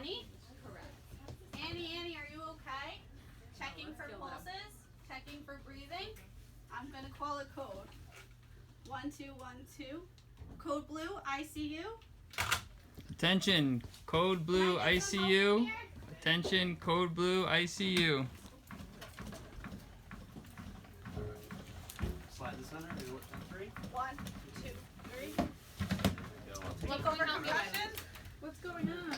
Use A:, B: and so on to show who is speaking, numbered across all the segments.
A: Annie? Annie, are you okay? Checking for pulses, checking for breathing. I'm gonna call a code. 1212. Code blue, ICU.
B: Attention, code blue ICU. Attention, code blue ICU.
C: Slide this under, do it on 3.
A: 1, 2, 3.
D: Look over
A: Concussions.
D: What's going on?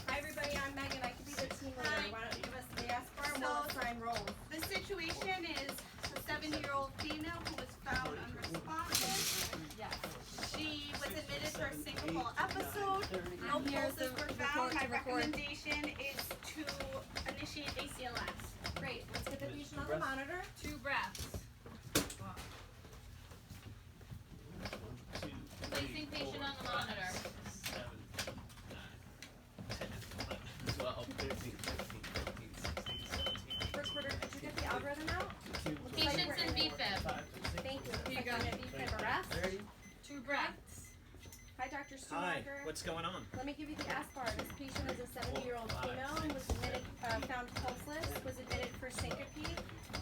E: Hi everybody, I'm Megan. I can be the team leader.
A: Hi.
E: Why don't you give us the bar and we'll assign roles.
A: The situation is a 70-year-old female who was found unresponsive.
D: Yes.
A: She was admitted for a single episode. No
D: Here's
A: pulses
D: the
A: were
D: report
A: found. My
D: to record.
A: recommendation is to initiate ACLS.
E: Great. Let's get the patient on the monitor.
A: 2 breaths.
D: Placing patient on the monitor.
C: 7, 9, 10, 11, 12, 13, 14, 15, 16, 17,
E: Recorder, did you get the algorithm out?
D: Patients in BFib.
E: Thank you.
D: Here you go.
E: BFib arrest.
A: 2 breaths.
E: Hi, Dr.
F: Hi,
E: Stumacher.
F: what's going on?
E: Let me give you the ASPAR. This patient is a 70-year-old female and was admitted, found pulseless, was admitted for syncope.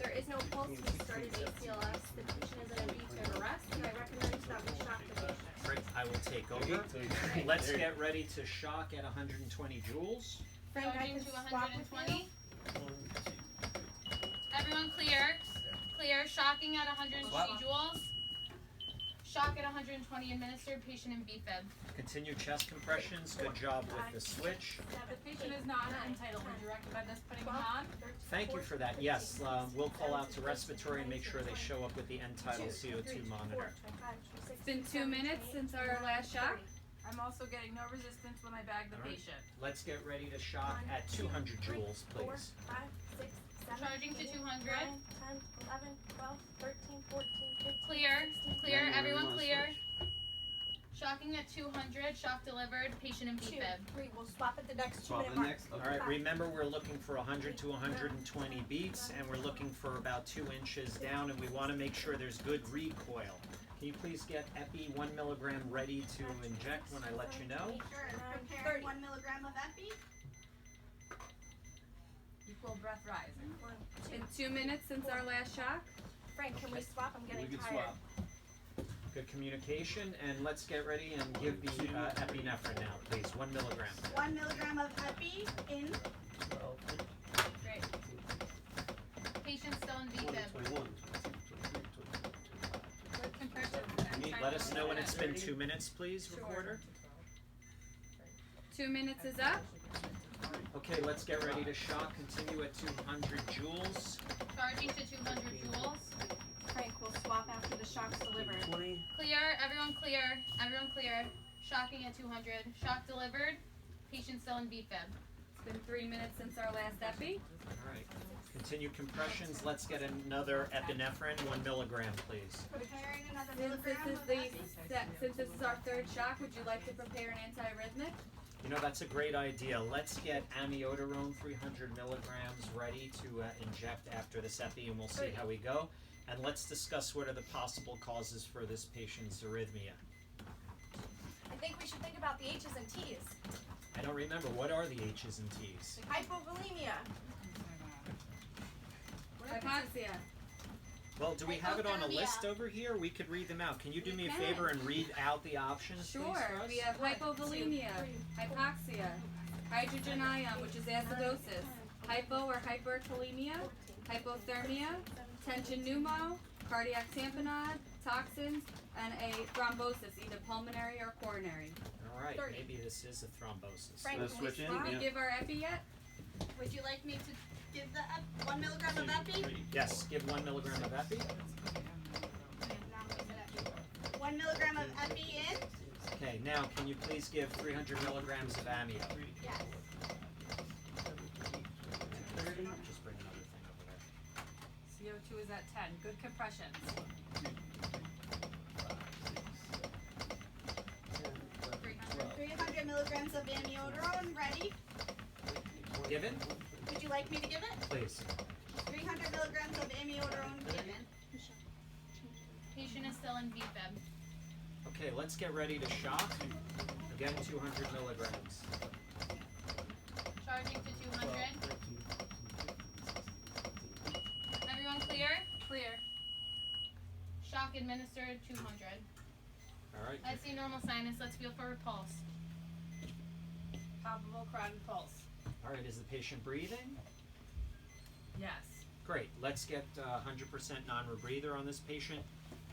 E: There is no pulse. We started ACLS. The patient is in a BFib arrest, and I recommend that we shock the patient.
F: Great, I will take over. Let's get ready to shock at 120 joules.
E: Frank, I
D: Charging
E: can
D: to
E: swap with you.
D: 120. Everyone clear. Clear. Shocking at 120 joules. Shock at 120 administered. Patient in BFib.
F: Continue chest compressions. Good job with the switch.
D: The patient is not entitled. Would you recommend us putting him on?
F: Thank you for that. Yes, we'll call out to respiratory and make sure they show up with the end-tidal CO2 monitor.
D: It's been 2 minutes since our last shock. I'm also getting no resistance when I bag the
F: All right.
D: patient.
F: Let's get ready to shock at 200 joules,
E: 4,
F: please.
E: 5, 6, 7,
D: Charging to
E: 8,
D: 200.
E: 9, 10, 11, 12, 13, 14, 15,
D: Clear.
E: 16,
D: Clear.
C: Yeah,
D: Everyone
C: wanna
D: clear. Shocking at 200. Shock delivered. Patient in
E: 2,
D: BFib.
E: 3. We'll swap at the next
C: Swap
E: 2-minute
C: the
E: mark.
C: next.
F: All right, remember we're looking for 100 to 120 beats, and we're looking for about 2 inches down, and we want to make sure there's good recoil. Can you please get epi 1 milligram ready to inject when I let you know?
A: Sure, prepare 1 milligram of epi.
D: Equal breath rising.
E: 1,
D: It's
E: 2.
D: been 2 minutes since our last shock.
E: Frank, can we swap? I'm
C: We
E: getting
C: can
E: tired.
C: swap.
F: Good communication, and let's get ready and give the epinephrine now, please. 1 milligram.
A: 1 milligram of epi in.
C: 12,
D: Great. Patient still in
C: 20,
D: BFib.
C: 21, 22, 23, 24, 25.
D: Good compression.
F: Let us know when it's been 2 minutes, please, recorder.
D: 2 minutes is up.
F: Okay, let's get ready to shock. Continue at 200 joules.
D: Charging to 200 joules.
E: Frank, we'll swap after the shock's delivered.
C: 20.
D: Clear. Everyone clear. Everyone clear. Shocking at 200. Shock delivered. Patient still in BFib. It's been 3 minutes since our last epi.
F: All right. Continue compressions. Let's get another epinephrine, 1 milligram, please.
A: Preparing another
D: Since
A: milligram
D: this is
A: of
D: the
A: epi.
D: since this is our 3rd shock, would you like to prepare an antiarrhythmic?
F: You know, that's a great idea. Let's get amiodarone 300 milligrams ready to inject after this epi, and we'll see how we go. And let's discuss what are the possible causes for this patient's arrhythmia.
E: I think we should think about the H's and T's.
F: I don't remember. What are the H's and T's?
E: Hypovolemia.
D: Hypoxia.
F: Well, do we have it on a
A: Hypothermia.
F: list over here? We could read them out. Can you do me a
D: can.
F: favor and read out the options, please,
D: Sure.
F: for us?
D: We have hypovolemia, hypoxia, hydrogen ion, which is acidosis, hypo or hyperkalemia, hypothermia, tension pneumo, cardiac tamponade, toxins, and a thrombosis, either pulmonary or coronary.
F: All right,
E: 30.
F: maybe this is a thrombosis.
E: Frank,
C: Let's
E: can we
C: switch in.
E: swap?
D: Did we give our epi yet?
A: Would you like me to give the 1 milligram of epi?
F: Yes, give 1 milligram of epi.
A: 1 milligram of epi in.
F: Okay, now can you please give 300 milligrams of amio?
A: Yes.
C: 30.
F: Just bring another thing over there.
D: CO2 is at 10. Good compressions.
A: 300 milligrams of amiodarone ready.
F: Given?
A: Would you like me to give it?
F: Please.
A: 300 milligrams of amiodarone given.
D: Patient is still in BFib.
F: Okay, let's get ready to shock. Again, 200 milligrams.
G: administered 200.
F: Alright.
G: I see normal sinus. Let's feel for a pulse. Palpable carotid pulse.
F: Alright, is the patient breathing?
G: Yes.
F: Great, let's get 100% non-rebreather on this patient,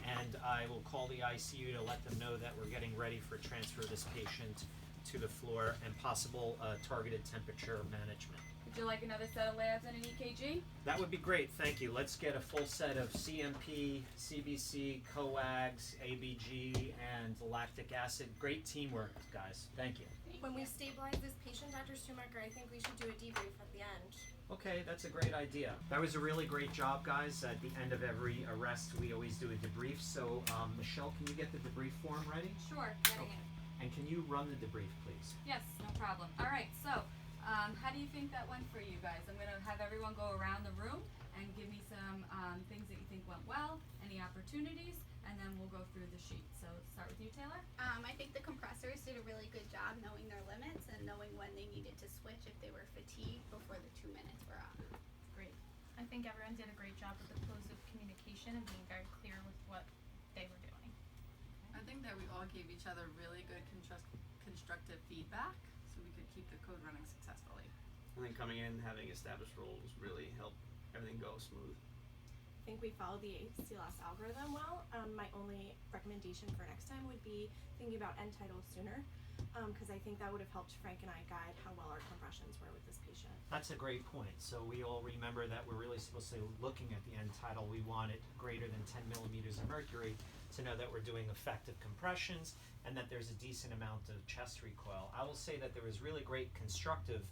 F: and I will call the ICU to let them know that we're getting ready for transfer of this patient to the floor and possible targeted temperature management.
D: Would you like another set of labs and an EKG?
F: That would be great, thank you. Let's get a full set of CMP, CBC, coags, ABG, and lactic acid. Great teamwork, guys. Thank you.
E: When we stabilize this patient, Dr. Schumacher, I think we should do a debrief at the end.
F: Okay, that's a great idea. That was a really great job, guys. At the end of every arrest, we always do a debrief. So, Michelle, can you get the debrief form ready?
D: Sure, getting it.
F: And can you run the debrief, please?
D: Yes, no problem. All right, so how do you think that went for you guys? I'm going to have everyone go around the room and give me some things that you think went well, any opportunities, and then we'll go through the sheet. So let's start with you, Taylor.
A: I think the compressors did a really good job knowing their limits and knowing when they needed to switch if they were fatigued before the 2 minutes were up.
G: Great. I think everyone did a great job with the closed loop communication and being very clear with what they were doing.
H: I think that we all gave each other really good constructive feedback so we could keep the code running successfully.
C: I think coming in, having established roles really helped everything go smooth.
E: I think we followed the ACLS algorithm well. My only recommendation for next time would be thinking about end titles sooner, because I think that would have helped Frank and I guide how well our compressions were with this patient.
F: That's a great point. So we all remember that we're really supposed to be looking at the end tidal. We want it greater than 10 millimeters of mercury to know that we're doing effective compressions and that there's a decent amount of chest recoil. I will say that there was really great constructive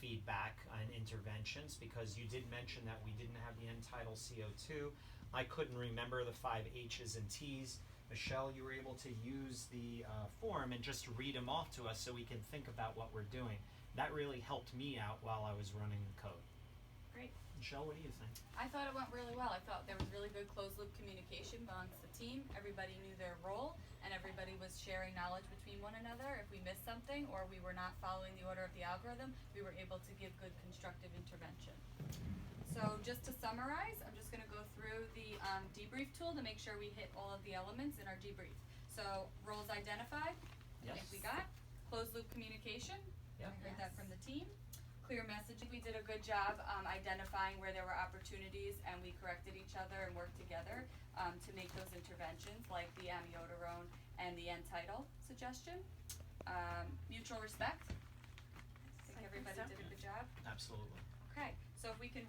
F: feedback and interventions because you did mention that we didn't have the end tidal CO2. I couldn't remember the 5 H's and T's. Michelle, you were able to use the form and just read them off to us so we can think about what we're doing. That really helped me out while I was running the code.
D: Great.
F: Michelle, what do you think?
D: I thought it went really well. I thought there was really good closed loop communication amongst the team. Everybody knew their role and everybody was sharing knowledge between one another. If we missed something or we were not following the order of the algorithm, we were able to give good constructive intervention. So just to summarize, I'm just going to go through the debrief tool to make sure we hit all of the elements in our debrief. So roles identified, I think we got. Closed loop communication,
F: Yep.
D: I heard that from the team. Clear messaging, we did a good job identifying where there were opportunities and we corrected each other and worked together to make those interventions like the amiodarone and the end tidal suggestion. Mutual respect, I think everybody did a good job.
F: Absolutely.
D: Okay, so if we can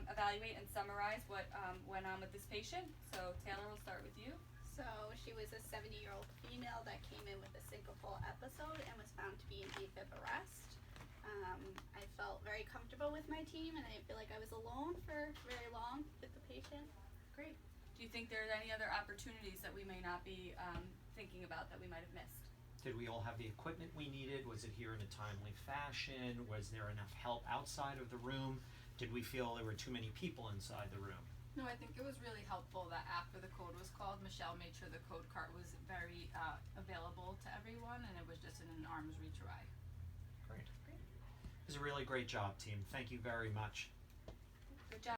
D: evaluate and summarize what went on with this patient. So Taylor, we'll start with you.
A: So she was a 70-year-old female that came in with a syncopal episode and was found to be in AFib arrest. I felt very comfortable with my team and I didn't feel like I was alone for very long with the patient.
D: Great. Do you think there are any other opportunities that we may not be thinking about that we might have missed?
F: Did we all have the equipment we needed? Was it here in a timely fashion? Was there enough help outside of the room? Did we feel there were too many people inside the room?
H: No, I think it was really helpful that after the code was called, Michelle made sure the code card was very available to everyone and it was just in an arm's reach away.
F: Great. It was a really great job, team. Thank you very much.